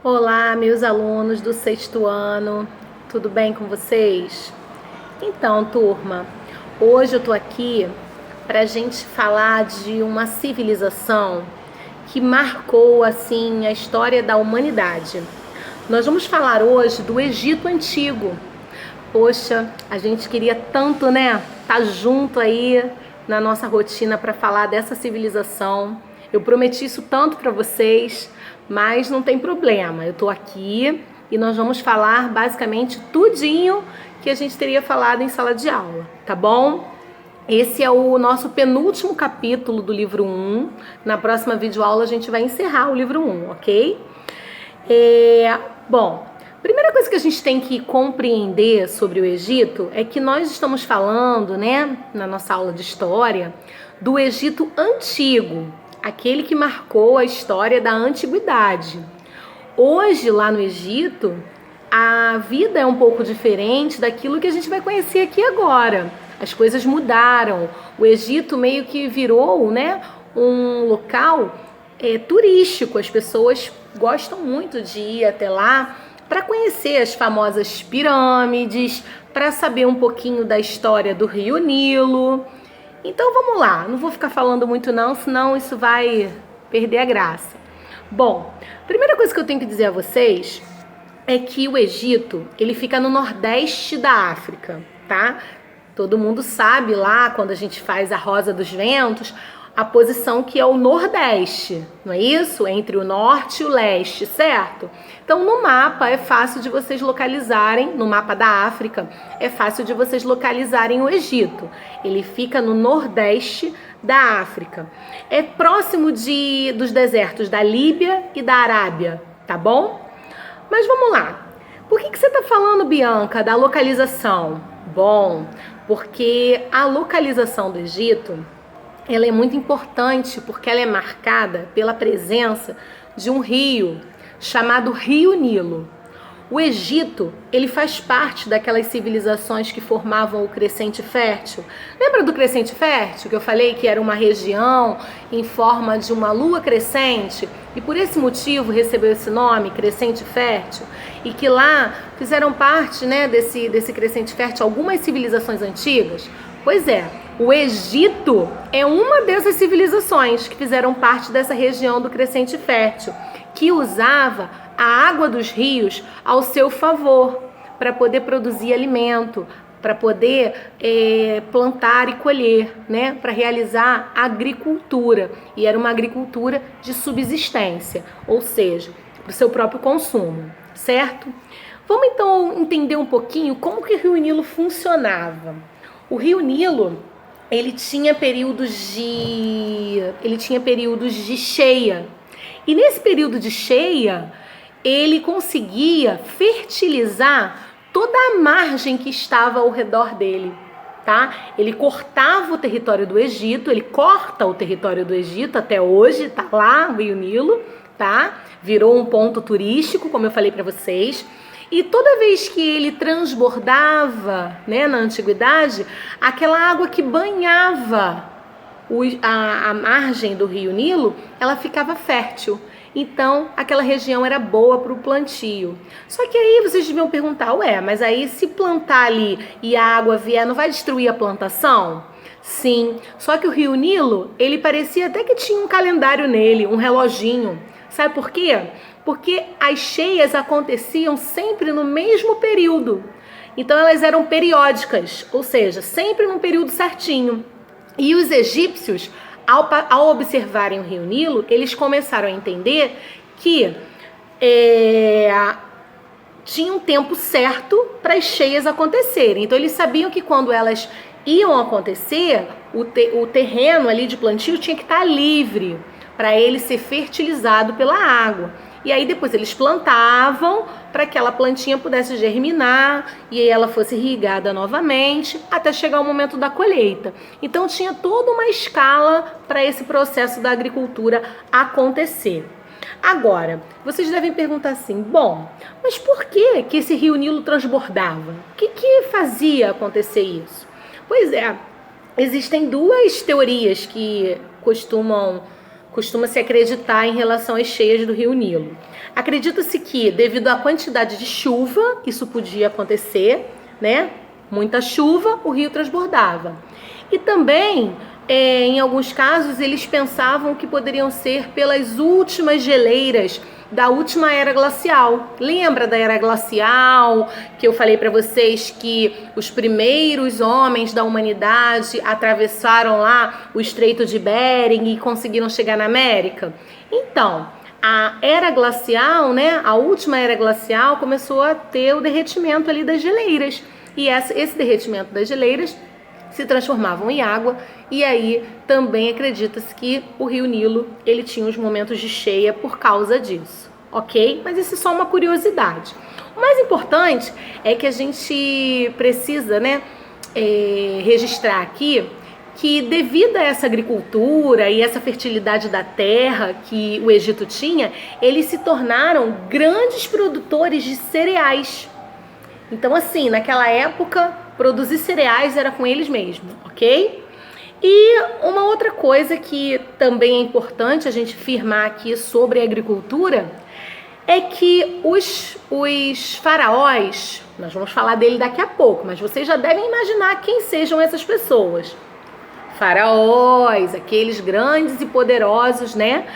Olá, meus alunos do sexto ano, tudo bem com vocês? Então, turma, hoje eu tô aqui para a gente falar de uma civilização que marcou assim a história da humanidade. Nós vamos falar hoje do Egito Antigo. Poxa, a gente queria tanto, né, tá junto aí na nossa rotina para falar dessa civilização. Eu prometi isso tanto para vocês, mas não tem problema. Eu tô aqui e nós vamos falar basicamente tudinho que a gente teria falado em sala de aula, tá bom? Esse é o nosso penúltimo capítulo do livro 1. Na próxima videoaula a gente vai encerrar o livro 1, ok? Bom, primeira coisa que a gente tem que compreender sobre o Egito é que nós estamos falando, né, na nossa aula de história, do Egito antigo, aquele que marcou a história da antiguidade. Hoje, lá no Egito, a vida é um pouco diferente daquilo que a gente vai conhecer aqui agora. As coisas mudaram. O Egito meio que virou, né, um local turístico. As pessoas gostam muito de ir até lá para conhecer as famosas pirâmides, para saber um pouquinho da história do Rio Nilo. Então vamos lá, não vou ficar falando muito não, senão isso vai perder a graça. Bom, primeira coisa que eu tenho que dizer a vocês é que o Egito, ele fica no nordeste da África, tá? Todo mundo sabe lá, quando a gente faz a Rosa dos Ventos, a posição que é o nordeste, não é isso? Entre o norte e o leste, certo? Então, no mapa é fácil de vocês localizarem, no mapa da África, é fácil de vocês localizarem o Egito. Ele fica no nordeste da África. É próximo dos desertos da Líbia e da Arábia, tá bom? Mas vamos lá. Por que você está falando, Bianca, da localização? Bom, porque a localização do Egito, ela é muito importante porque ela é marcada pela presença de um rio chamado Rio Nilo. O Egito, ele faz parte daquelas civilizações que formavam o Crescente Fértil. Lembra do Crescente Fértil, que eu falei que era uma região em forma de uma lua crescente? E por esse motivo recebeu esse nome, Crescente Fértil. E que lá fizeram parte, né, desse Crescente Fértil algumas civilizações antigas? Pois é, o Egito é uma dessas civilizações que fizeram parte dessa região do Crescente Fértil, que usava a água dos rios ao seu favor para poder produzir alimento, para poder plantar e colher, né? Para realizar agricultura. E era uma agricultura de subsistência, ou seja, para o seu próprio consumo, certo? Vamos então entender um pouquinho como que o Rio Nilo funcionava. O Rio Nilo, ele tinha períodos de cheia. E nesse período de cheia, ele conseguia fertilizar toda a margem que estava ao redor dele, tá? Ele cortava o território do Egito, ele corta o território do Egito até hoje, tá lá o Rio Nilo, tá? Virou um ponto turístico, como eu falei para vocês. E toda vez que ele transbordava, né, na antiguidade, aquela água que banhava a margem do Rio Nilo, ela ficava fértil. Então, aquela região era boa para o plantio. Só que aí vocês deviam perguntar, mas aí se plantar ali e a água vier, não vai destruir a plantação? Sim, só que o Rio Nilo, ele parecia até que tinha um calendário nele, um reloginho. Sabe por quê? Porque as cheias aconteciam sempre no mesmo período. Então, elas eram periódicas, ou seja, sempre num período certinho. E os egípcios, ao observarem o Rio Nilo, eles começaram a entender que tinha um tempo certo para as cheias acontecerem. Então, eles sabiam que quando elas iam acontecer, o terreno ali de plantio tinha que estar livre para ele ser fertilizado pela água. E aí depois eles plantavam para que aquela plantinha pudesse germinar e aí ela fosse irrigada novamente até chegar o momento da colheita. Então tinha toda uma escala para esse processo da agricultura acontecer. Agora, vocês devem perguntar assim, bom, mas por que esse Rio Nilo transbordava? O que fazia acontecer isso? Pois é, existem duas teorias que costumam costuma-se acreditar em relação às cheias do rio Nilo. Acredita-se que, devido à quantidade de chuva, isso podia acontecer, né? Muita chuva, o rio transbordava. E também, em alguns casos, eles pensavam que poderiam ser pelas últimas geleiras da última era glacial. Lembra da era glacial que eu falei para vocês que os primeiros homens da humanidade atravessaram lá o Estreito de Bering e conseguiram chegar na América? Então, a era glacial, né, a última era glacial começou a ter o derretimento ali das geleiras. E esse derretimento das geleiras se transformavam em água, e aí também acredita-se que o rio Nilo ele tinha os momentos de cheia por causa disso, ok? Mas isso é só uma curiosidade. O mais importante é que a gente precisa, né, registrar aqui que devido a essa agricultura e essa fertilidade da terra que o Egito tinha, eles se tornaram grandes produtores de cereais. Então, assim, naquela época, produzir cereais era com eles mesmo, ok? E uma outra coisa que também é importante a gente afirmar aqui sobre a agricultura é que os faraós, nós vamos falar dele daqui a pouco, mas vocês já devem imaginar quem sejam essas pessoas. Faraós, aqueles grandes e poderosos, né?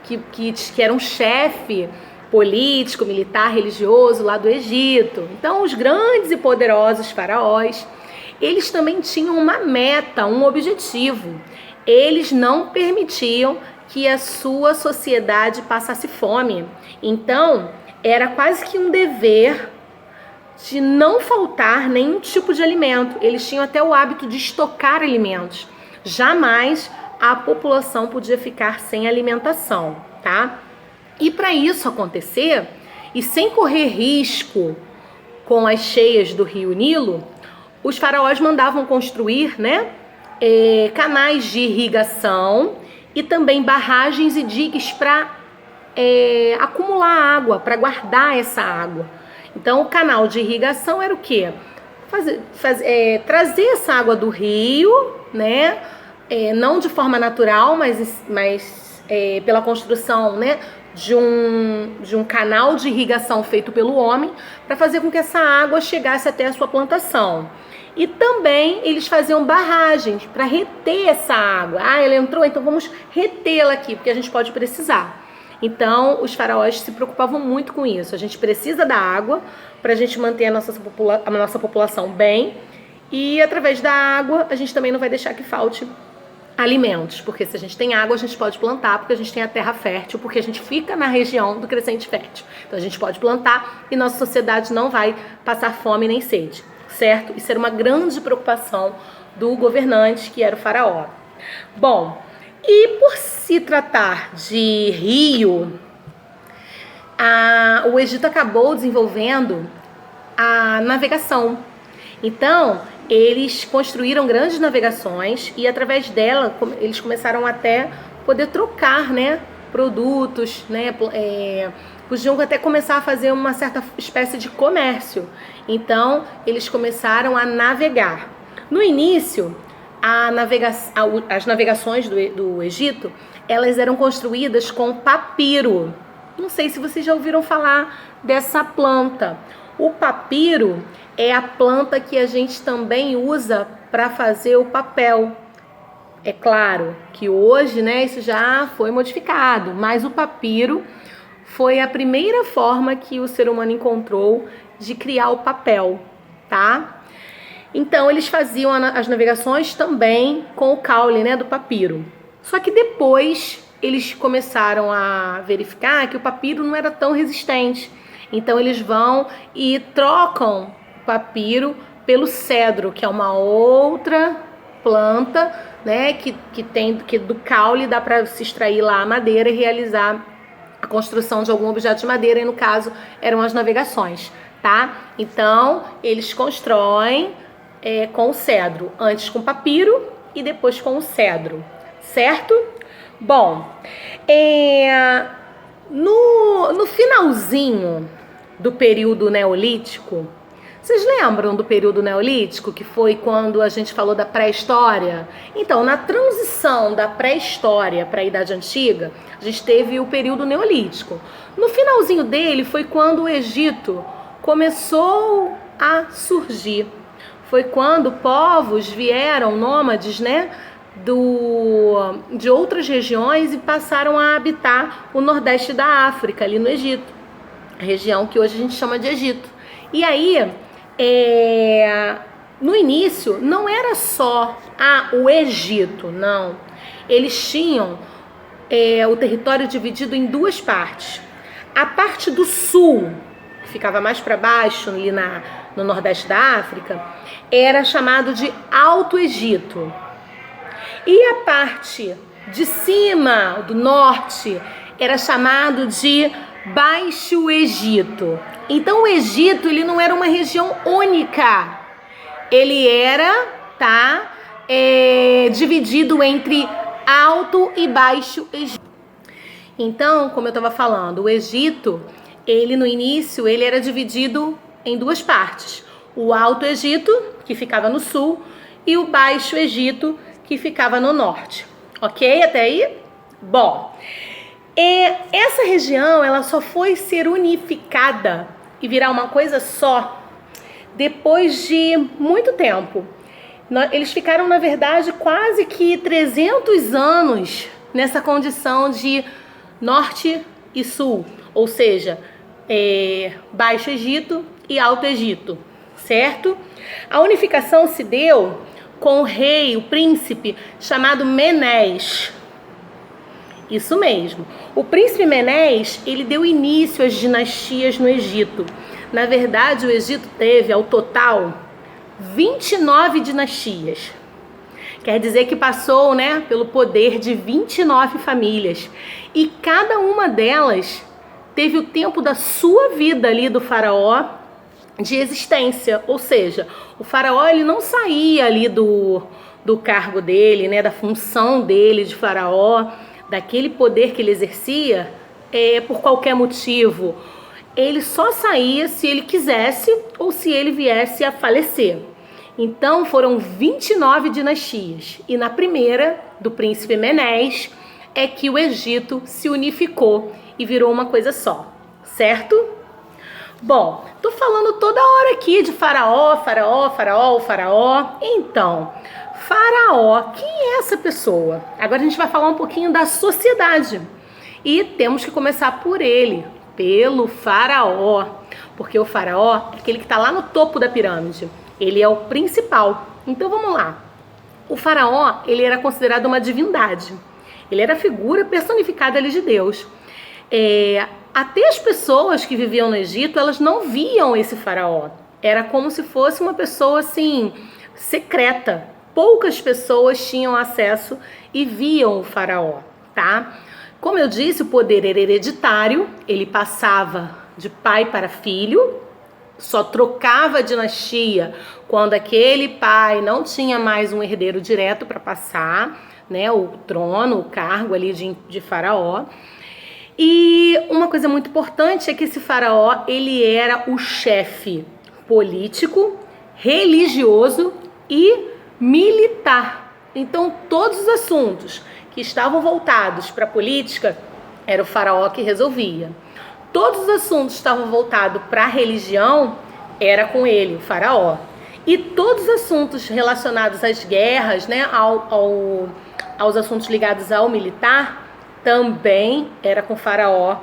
Que eram chefe político, militar, religioso lá do Egito. Então, os grandes e poderosos faraós, eles também tinham uma meta, um objetivo. Eles não permitiam que a sua sociedade passasse fome. Então, era quase que um dever de não faltar nenhum tipo de alimento. Eles tinham até o hábito de estocar alimentos. Jamais a população podia ficar sem alimentação, tá? E para isso acontecer, e sem correr risco com as cheias do rio Nilo, os faraós mandavam construir, né, canais de irrigação e também barragens e digues para acumular água, para guardar essa água. Então, o canal de irrigação era o quê? Trazer essa água do rio, né, não de forma natural, mas pela construção, né, de um canal de irrigação feito pelo homem para fazer com que essa água chegasse até a sua plantação. E também eles faziam barragens para reter essa água. Ah, ela entrou, então vamos retê-la aqui, porque a gente pode precisar. Então, os faraós se preocupavam muito com isso. A gente precisa da água para a gente manter a nossa população bem. E através da água, a gente também não vai deixar que falte alimentos, porque se a gente tem água, a gente pode plantar, porque a gente tem a terra fértil, porque a gente fica na região do crescente fértil. Então a gente pode plantar e nossa sociedade não vai passar fome nem sede, certo? Isso era uma grande preocupação do governante, que era o faraó. Bom, e por se tratar de rio, o Egito acabou desenvolvendo a navegação. Então, eles construíram grandes navegações e através dela eles começaram até poder trocar, né, produtos, né, podiam até começar a fazer uma certa espécie de comércio. Então, eles começaram a navegar. No início, as navegações do Egito, elas eram construídas com papiro. Não sei se vocês já ouviram falar dessa planta. O papiro é a planta que a gente também usa para fazer o papel. É claro que hoje, né, isso já foi modificado, mas o papiro foi a primeira forma que o ser humano encontrou de criar o papel, tá? Então, eles faziam as navegações também com o caule, né, do papiro. Só que depois eles começaram a verificar que o papiro não era tão resistente. Então, eles vão e trocam o papiro pelo cedro, que é uma outra planta, né, que do caule dá para se extrair lá a madeira e realizar a construção de algum objeto de madeira, e no caso eram as navegações, tá? Então, eles constroem com o cedro, antes com papiro e depois com o cedro, certo? Bom, no finalzinho do período neolítico, Vocês lembram do período neolítico, que foi quando a gente falou da pré-história? Então, na transição da pré-história para a Idade Antiga, a gente teve o período neolítico. No finalzinho dele foi quando o Egito começou a surgir. Foi quando povos vieram, nômades, né, de outras regiões e passaram a habitar o nordeste da África, ali no Egito, a região que hoje a gente chama de Egito. E aí, no início, não era só o Egito, não. Eles tinham o território dividido em duas partes. A parte do sul, que ficava mais para baixo, ali no nordeste da África, era chamado de Alto Egito. E a parte de cima, do norte, era chamado de Baixo Egito. Então o Egito, ele não era uma região única. Ele era, dividido entre Alto e Baixo Egito. Então, como eu estava falando, o Egito, ele no início, ele era dividido em duas partes. O Alto Egito, que ficava no sul, e o Baixo Egito, que ficava no norte. Ok? Até aí? Bom, essa região, ela só foi ser unificada e virar uma coisa só depois de muito tempo. Eles ficaram, na verdade, quase que 300 anos nessa condição de norte e sul, ou seja, Baixo Egito e Alto Egito, certo? A unificação se deu com o rei, o príncipe, chamado Menés. Isso mesmo. O príncipe Menés, ele deu início às dinastias no Egito. Na verdade, o Egito teve, ao total, 29 dinastias. Quer dizer que passou, pelo poder de 29 famílias. E cada uma delas teve o tempo da sua vida ali do faraó de existência. Ou seja, o faraó, ele não saía ali do cargo dele, da função dele de faraó, daquele poder que ele exercia, por qualquer motivo. Ele só saía se ele quisesse ou se ele viesse a falecer. Então foram 29 dinastias. E na primeira, do príncipe Menés, é que o Egito se unificou e virou uma coisa só, certo? Bom, tô falando toda hora aqui de faraó. Então, faraó, quem é essa pessoa? Agora a gente vai falar um pouquinho da sociedade. E temos que começar por ele, pelo faraó. Porque o faraó é aquele que está lá no topo da pirâmide. Ele é o principal. Então vamos lá. O faraó, ele era considerado uma divindade. Ele era a figura personificada ali de Deus. Até as pessoas que viviam no Egito, elas não viam esse faraó. Era como se fosse uma pessoa assim, secreta. Poucas pessoas tinham acesso e viam o faraó, tá? Como eu disse, o poder era hereditário, ele passava de pai para filho, só trocava a dinastia quando aquele pai não tinha mais um herdeiro direto para passar, o trono, o cargo ali de faraó. E uma coisa muito importante é que esse faraó, ele era o chefe político, religioso e militar. Então, todos os assuntos que estavam voltados para a política, era o faraó que resolvia. Todos os assuntos que estavam voltados para a religião, era com ele, o faraó. E todos os assuntos relacionados às guerras, aos assuntos ligados ao militar, também era com o faraó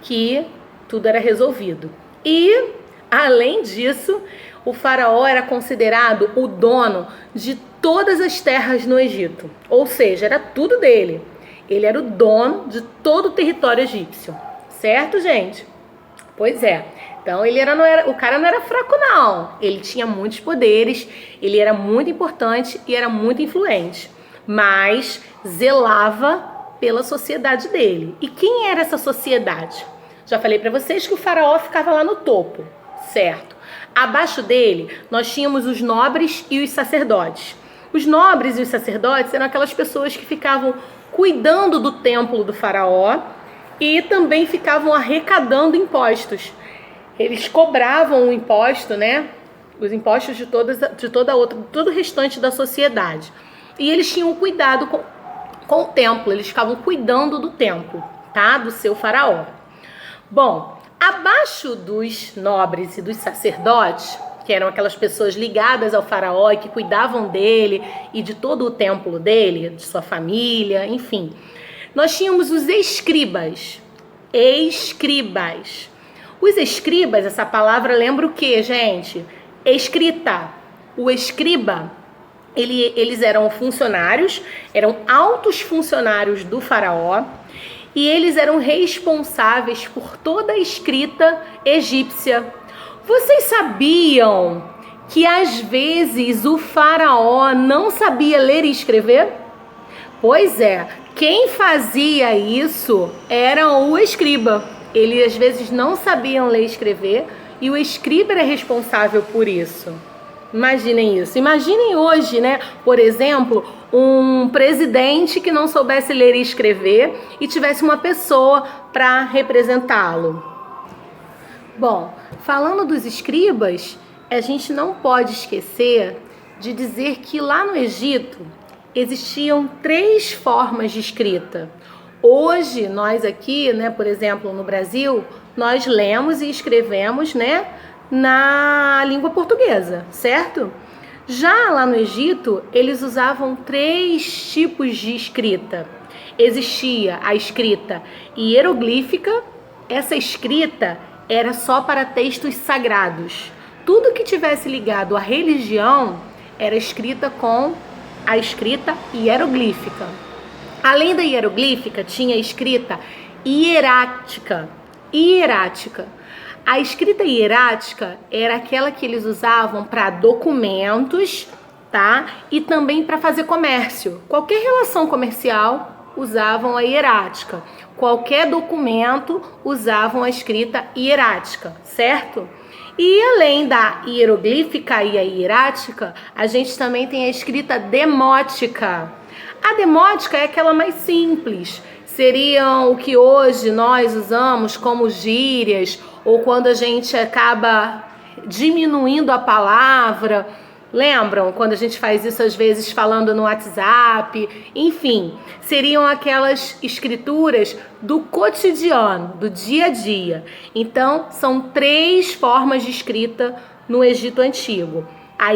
que tudo era resolvido. E, além disso, o faraó era considerado o dono de todas as terras no Egito. Ou seja, era tudo dele. Ele era o dono de todo o território egípcio. Certo, gente? Pois é. Então, o cara não era fraco, não. Ele tinha muitos poderes, ele era muito importante e era muito influente. Mas zelava pela sociedade dele. E quem era essa sociedade? Já falei para vocês que o faraó ficava lá no topo, certo? Abaixo dele, nós tínhamos os nobres e os sacerdotes. Os nobres e os sacerdotes eram aquelas pessoas que ficavam cuidando do templo do faraó e também ficavam arrecadando impostos. Eles cobravam o imposto, os impostos de todo o restante da sociedade. E eles tinham cuidado com o templo, eles ficavam cuidando do templo, tá? Do seu faraó. Bom, abaixo dos nobres e dos sacerdotes, que eram aquelas pessoas ligadas ao faraó e que cuidavam dele e de todo o templo dele, de sua família, enfim. Nós tínhamos os escribas. Escribas. Os escribas, essa palavra lembra o que, gente? Escrita. O escriba, eles eram funcionários, eram altos funcionários do faraó e eles eram responsáveis por toda a escrita egípcia. Vocês sabiam que às vezes o faraó não sabia ler e escrever? Pois é, quem fazia isso era o escriba. Ele às vezes não sabiam ler e escrever e o escriba era responsável por isso. Imaginem isso. Imaginem hoje, né? Por exemplo, um presidente que não soubesse ler e escrever e tivesse uma pessoa para representá-lo. Bom, falando dos escribas, a gente não pode esquecer de dizer que lá no Egito existiam 3 formas de escrita. Hoje, nós aqui, né, por exemplo, no Brasil, nós lemos e escrevemos, né, na língua portuguesa, certo? Já lá no Egito, eles usavam 3 tipos de escrita. Existia a escrita hieroglífica. Essa escrita era só para textos sagrados. Tudo que tivesse ligado à religião era escrita com a escrita hieroglífica. Além da hieroglífica, tinha a escrita hierática. A escrita hierática era aquela que eles usavam para documentos, tá? E também para fazer comércio. Qualquer relação comercial usavam a hierática. Qualquer documento usavam a escrita hierática, certo? E além da hieroglífica e a hierática, a gente também tem a escrita demótica. A demótica é aquela mais simples. Seriam o que hoje nós usamos como gírias, ou quando a gente acaba diminuindo a palavra. Lembram? Quando a gente faz isso às vezes falando no WhatsApp. Enfim, seriam aquelas escrituras do cotidiano, do dia a dia. Então, são 3 formas de escrita no Egito Antigo. A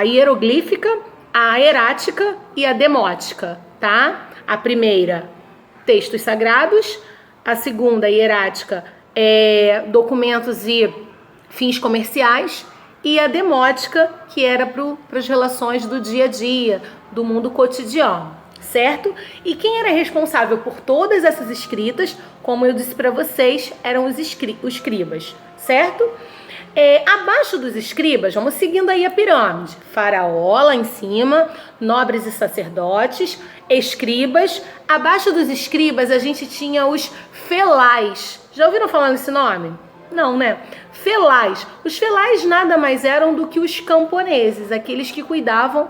hieroglífica, a hierática e a demótica, tá? A primeira, textos sagrados. A segunda, hierática, documentos e fins comerciais. E a demótica, que era para as relações do dia a dia, do mundo cotidiano, certo? E quem era responsável por todas essas escritas, como eu disse para vocês, eram os escribas, certo? Abaixo dos escribas, vamos seguindo aí a pirâmide. Faraó lá em cima, nobres e sacerdotes, escribas. Abaixo dos escribas a gente tinha os felais. Já ouviram falar nesse nome? Não, né? Felais. Os felais nada mais eram do que os camponeses, aqueles que cuidavam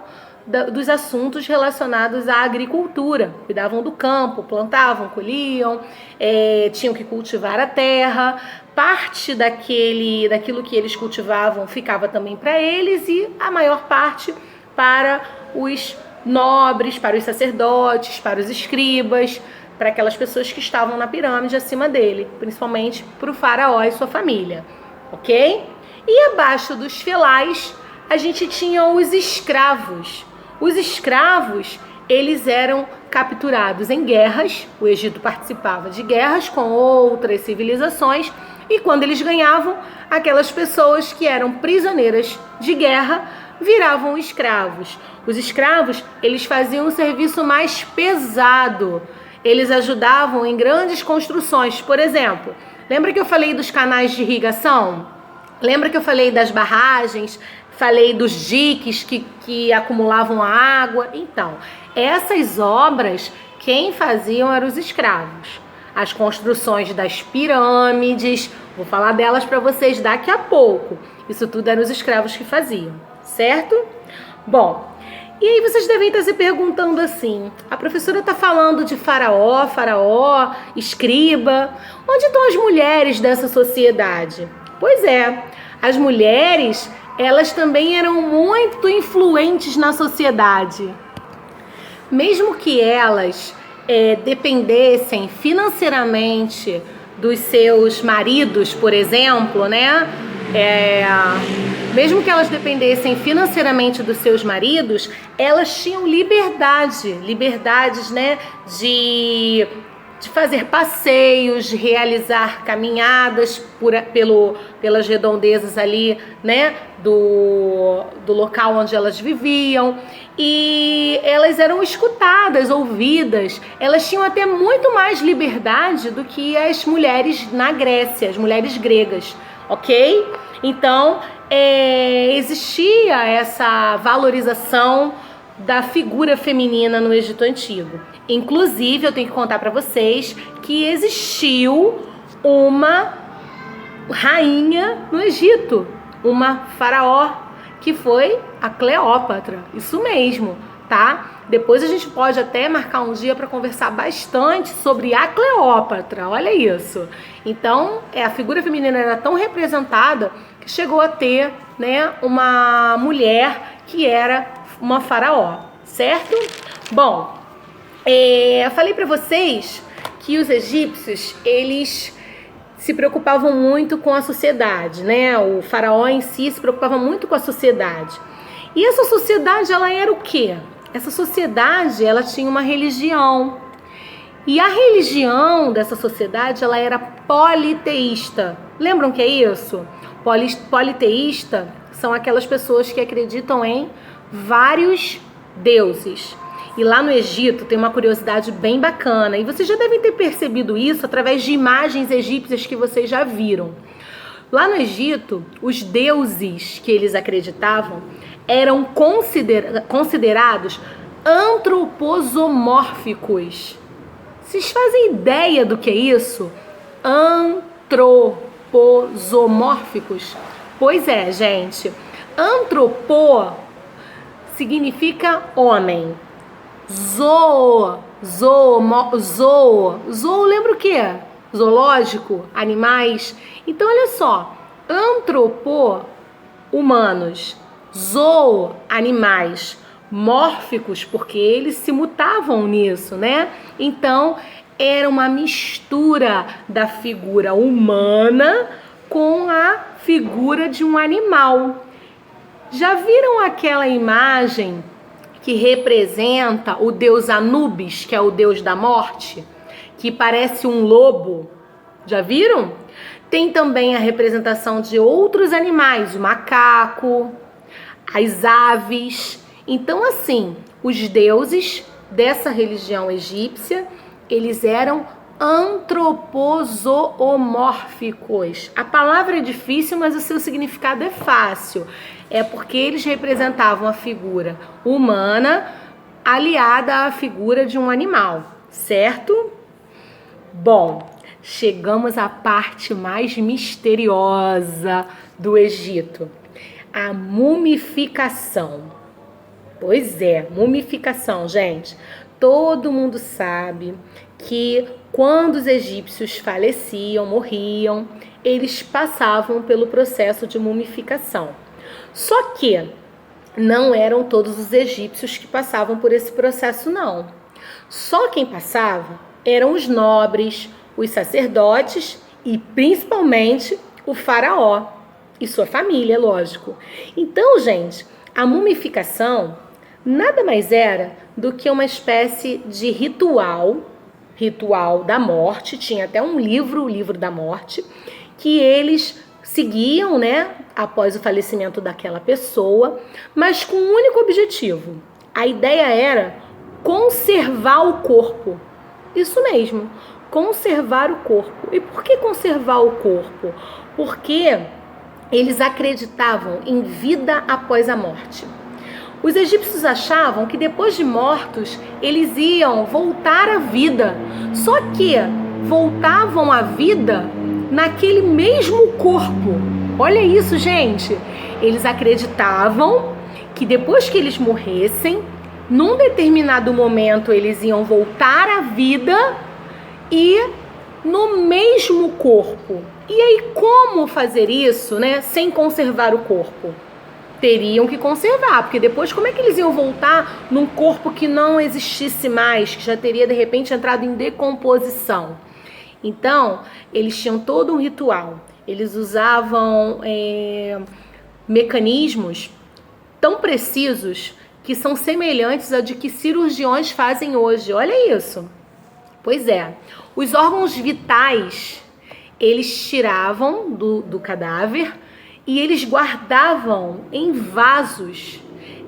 dos assuntos relacionados à agricultura. Cuidavam do campo, plantavam, colhiam, tinham que cultivar a terra. Parte daquilo que eles cultivavam ficava também para eles e a maior parte para os nobres, para os sacerdotes, para os escribas, para aquelas pessoas que estavam na pirâmide acima dele, principalmente para o faraó e sua família, ok? E abaixo dos felais, a gente tinha os escravos. Os escravos, eles eram capturados em guerras. O Egito participava de guerras com outras civilizações e quando eles ganhavam, aquelas pessoas que eram prisioneiras de guerra viravam escravos. Os escravos, eles faziam um serviço mais pesado. Eles ajudavam em grandes construções. Por exemplo, lembra que eu falei dos canais de irrigação? Lembra que eu falei das barragens? Falei dos diques que acumulavam a água? Então, essas obras, quem faziam eram os escravos. As construções das pirâmides, vou falar delas para vocês daqui a pouco. Isso tudo eram os escravos que faziam, certo? Bom, e aí vocês devem estar se perguntando assim, a professora está falando de faraó, escriba, onde estão as mulheres dessa sociedade? Pois é, as mulheres, elas também eram muito influentes na sociedade. Mesmo que elas dependessem financeiramente dos seus maridos, por exemplo, né? Mesmo que elas dependessem financeiramente dos seus maridos, elas tinham liberdades, né? De fazer passeios, de realizar caminhadas pelas redondezas ali, né? Do local onde elas viviam. E elas eram escutadas, ouvidas, elas tinham até muito mais liberdade do que as mulheres na Grécia, as mulheres gregas, ok? Então, existia essa valorização da figura feminina no Egito Antigo. Inclusive, eu tenho que contar para vocês que existiu uma rainha no Egito, uma faraó, que foi a Cleópatra, isso mesmo, tá? Depois a gente pode até marcar um dia para conversar bastante sobre a Cleópatra, olha isso. Então, a figura feminina era tão representada que chegou a ter, né, uma mulher que era uma faraó, certo? Bom, eu falei para vocês que os egípcios, eles se preocupavam muito com a sociedade, né? O faraó em si se preocupava muito com a sociedade. E essa sociedade, ela era o quê? Essa sociedade, ela tinha uma religião. E a religião dessa sociedade, ela era politeísta. Lembram que é isso? Politeísta são aquelas pessoas que acreditam em vários deuses. E lá no Egito tem uma curiosidade bem bacana. E vocês já devem ter percebido isso através de imagens egípcias que vocês já viram. Lá no Egito, os deuses que eles acreditavam eram considerados antroposomórficos. Vocês fazem ideia do que é isso? Antroposomórficos? Pois é, gente. Antropo significa homem. Zoo, lembra o quê? Zoológico, animais. Então, olha só, antropo, humanos, zoo, animais, mórficos, porque eles se mutavam nisso, né? Então, era uma mistura da figura humana com a figura de um animal. Já viram aquela imagem que representa o deus Anubis, que é o deus da morte, que parece um lobo? Já viram? Tem também a representação de outros animais, o macaco, as aves. Então, assim, os deuses dessa religião egípcia, eles eram antropozoomórficos. A palavra é difícil, mas o seu significado é fácil. É porque eles representavam a figura humana aliada à figura de um animal, certo? Bom, chegamos à parte mais misteriosa do Egito, a mumificação. Pois é, mumificação, gente. Todo mundo sabe que quando os egípcios faleciam, morriam, eles passavam pelo processo de mumificação. Só que não eram todos os egípcios que passavam por esse processo, não. Só quem passava eram os nobres, os sacerdotes e principalmente o faraó e sua família, lógico. Então, gente, a mumificação nada mais era do que uma espécie de ritual da morte. Tinha até um livro, o livro da morte, que eles seguiam, né, após o falecimento daquela pessoa, mas com um único objetivo. A ideia era conservar o corpo. Isso mesmo, conservar o corpo. E por que conservar o corpo? Porque eles acreditavam em vida após a morte. Os egípcios achavam que depois de mortos, eles iam voltar à vida. Só que voltavam à vida naquele mesmo corpo. Olha isso, gente. Eles acreditavam que depois que eles morressem, num determinado momento eles iam voltar à vida e no mesmo corpo. E aí, como fazer isso, né, sem conservar o corpo? teriam que conservar, porque depois como é que eles iam voltar num corpo que não existisse mais, que já teria de repente entrado em decomposição? Então, eles tinham todo um ritual, eles usavam mecanismos tão precisos que são semelhantes a de que cirurgiões fazem hoje. Olha isso! Pois é, os órgãos vitais, eles tiravam do cadáver e eles guardavam em vasos.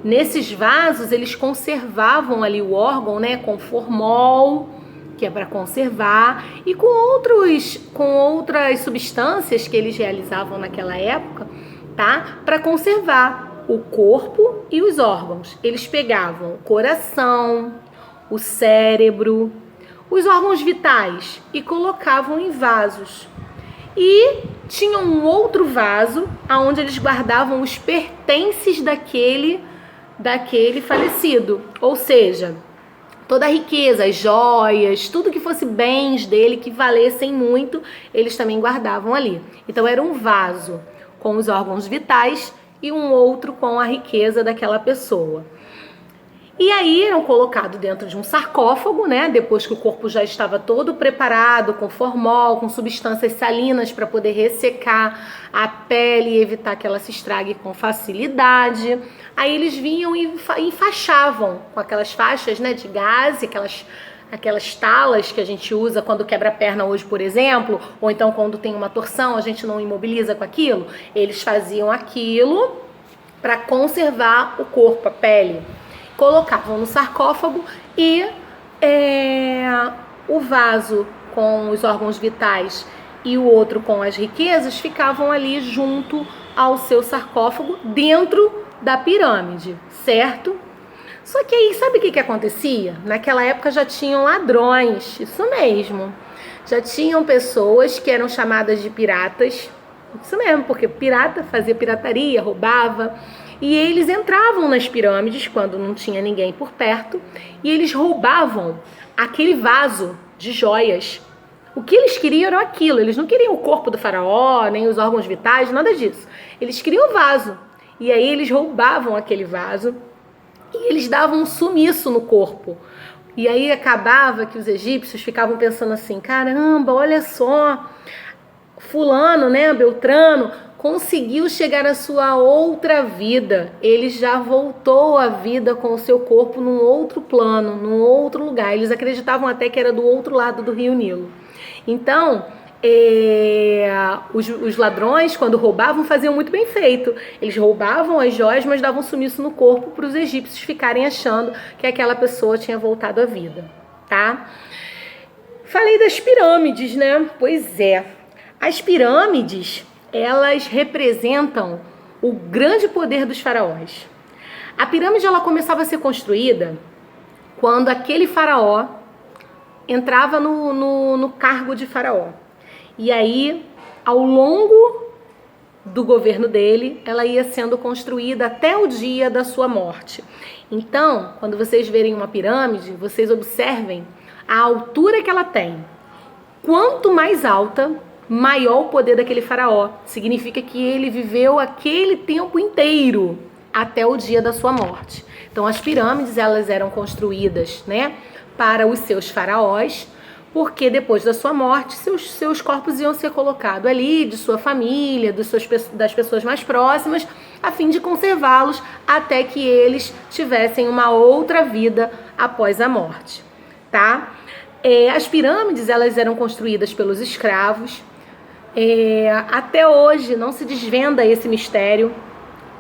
Nesses vasos, eles conservavam ali o órgão, né, com formol, que é para conservar, e com outras substâncias que eles realizavam naquela época, tá? Para conservar o corpo e os órgãos. Eles pegavam o coração, o cérebro, os órgãos vitais e colocavam em vasos. E tinham um outro vaso onde eles guardavam os pertences daquele falecido. Ou seja, toda a riqueza, as joias, tudo que fosse bens dele que valessem muito, eles também guardavam ali. Então era um vaso com os órgãos vitais e um outro com a riqueza daquela pessoa. E aí eram colocados dentro de um sarcófago, né? Depois que o corpo já estava todo preparado, com formol, com substâncias salinas para poder ressecar a pele e evitar que ela se estrague com facilidade. Aí eles vinham e enfaixavam com aquelas faixas, né, de gaze, aquelas talas que a gente usa quando quebra a perna hoje, por exemplo, ou então quando tem uma torção, a gente não imobiliza com aquilo. Eles faziam aquilo para conservar o corpo, a pele. Colocavam no sarcófago e o vaso com os órgãos vitais e o outro com as riquezas ficavam ali junto ao seu sarcófago dentro da pirâmide, certo? Só que aí, sabe o que acontecia? Naquela época já tinham ladrões, isso mesmo. Já tinham pessoas que eram chamadas de piratas, isso mesmo, porque pirata fazia pirataria, roubava. E eles entravam nas pirâmides quando não tinha ninguém por perto e eles roubavam aquele vaso de joias. O que eles queriam era aquilo, eles não queriam o corpo do faraó, nem os órgãos vitais, nada disso. Eles queriam o vaso. E aí eles roubavam aquele vaso e eles davam um sumiço no corpo. E aí acabava que os egípcios ficavam pensando assim, caramba, olha só, fulano, né, Beltrano, conseguiu chegar à sua outra vida. Ele já voltou à vida com o seu corpo num outro plano, num outro lugar. Eles acreditavam até que era do outro lado do Rio Nilo. Então, os ladrões, quando roubavam, faziam muito bem feito. Eles roubavam as joias, mas davam sumiço no corpo para os egípcios ficarem achando que aquela pessoa tinha voltado à vida, tá? Falei das pirâmides, né? Pois é. As pirâmides, elas representam o grande poder dos faraós. A pirâmide ela começava a ser construída quando aquele faraó entrava no cargo de faraó. E aí, ao longo do governo dele, ela ia sendo construída até o dia da sua morte. Então, quando vocês verem uma pirâmide, vocês observem a altura que ela tem. Quanto mais alta, maior o poder daquele faraó. Significa que ele viveu aquele tempo inteiro até o dia da sua morte. Então as pirâmides elas eram construídas, né, para os seus faraós, porque depois da sua morte seus corpos iam ser colocados ali, de sua família, das pessoas mais próximas, a fim de conservá-los até que eles tivessem uma outra vida após a morte, tá? As pirâmides elas eram construídas pelos escravos. Até hoje não se desvenda esse mistério,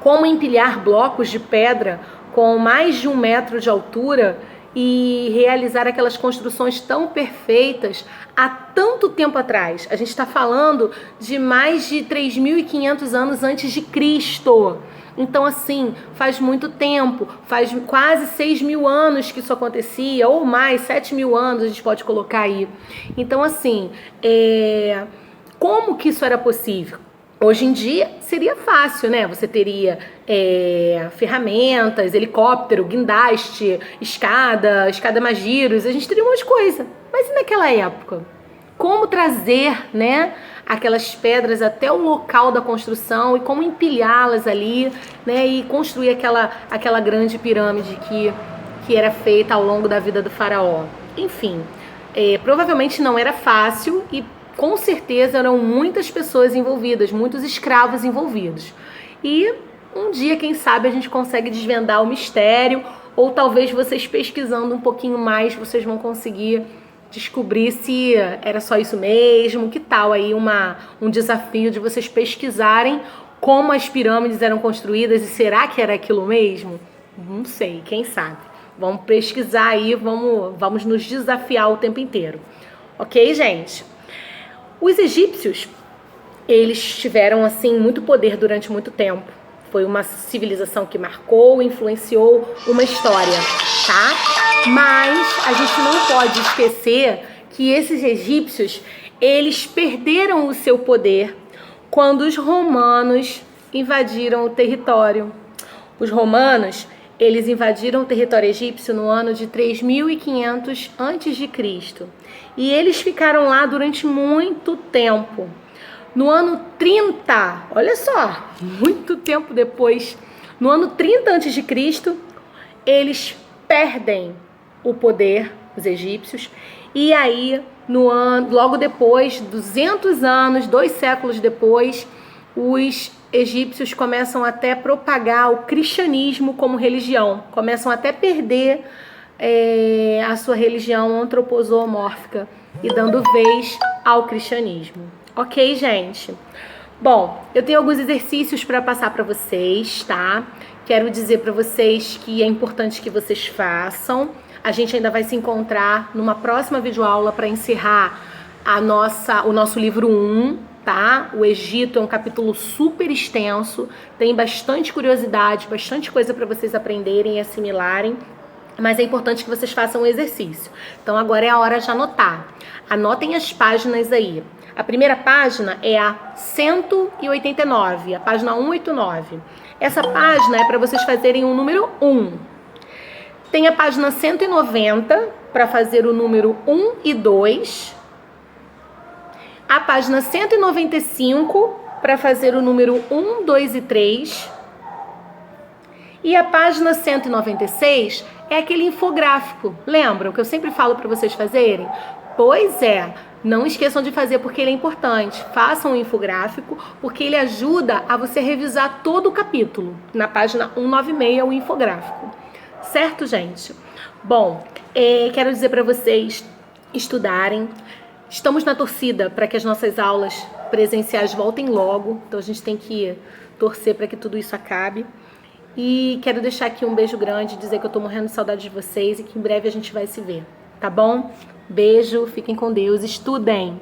como empilhar blocos de pedra com mais de 1 metro de altura e realizar aquelas construções tão perfeitas há tanto tempo atrás. A gente está falando de mais de 3.500 anos antes de Cristo. Então, assim, faz muito tempo, faz quase 6.000 anos que isso acontecia, ou mais, 7.000 anos a gente pode colocar aí. Então, assim, como que isso era possível? Hoje em dia seria fácil, né? Você teria ferramentas, helicóptero, guindaste, escada magiros, a gente teria um monte de coisa. Mas e naquela época? Como trazer, né, aquelas pedras até o local da construção e como empilhá-las ali, né, e construir aquela grande pirâmide que era feita ao longo da vida do faraó. Enfim, provavelmente não era fácil e com certeza eram muitas pessoas envolvidas, muitos escravos envolvidos. E um dia, quem sabe, a gente consegue desvendar o mistério, ou talvez vocês pesquisando um pouquinho mais, vocês vão conseguir descobrir se era só isso mesmo. Que tal aí um desafio de vocês pesquisarem como as pirâmides eram construídas e será que era aquilo mesmo? Não sei, quem sabe. Vamos pesquisar aí, vamos nos desafiar o tempo inteiro. Ok, gente? Os egípcios, eles tiveram assim muito poder durante muito tempo. Foi uma civilização que marcou, influenciou uma história, tá? Mas a gente não pode esquecer que esses egípcios, eles perderam o seu poder quando os romanos invadiram o território. Os romanos, eles invadiram o território egípcio no ano de 3500 a.C. E eles ficaram lá durante muito tempo. No ano 30, olha só, muito tempo depois, no ano 30 a.C., eles perdem o poder, os egípcios, e aí, logo depois, 200 anos, 2 séculos depois, os egípcios começam até a propagar o cristianismo como religião, começam até a perder a sua religião antroposomórfica e dando vez ao cristianismo. Ok, gente? Bom, eu tenho alguns exercícios para passar para vocês, tá? Quero dizer para vocês que é importante que vocês façam. A gente ainda vai se encontrar numa próxima videoaula para encerrar o nosso livro 1, tá? O Egito é um capítulo super extenso, tem bastante curiosidade, bastante coisa para vocês aprenderem e assimilarem. Mas é importante que vocês façam o exercício. Então agora é a hora de anotar. Anotem as páginas aí. A primeira página é a 189, a página 189. Essa página é para vocês fazerem o número 1. Tem a página 190 para fazer o número 1 e 2. A página 195 para fazer o número 1, 2 e 3. E a página 196 é aquele infográfico. Lembram que eu sempre falo para vocês fazerem? Pois é, não esqueçam de fazer porque ele é importante. Façam um infográfico porque ele ajuda a você revisar todo o capítulo. Na página 196 o infográfico. Certo, gente? Bom, quero dizer para vocês estudarem. Estamos na torcida para que as nossas aulas presenciais voltem logo. Então a gente tem que torcer para que tudo isso acabe. E quero deixar aqui um beijo grande, dizer que eu tô morrendo de saudade de vocês e que em breve a gente vai se ver, tá bom? Beijo, fiquem com Deus, estudem!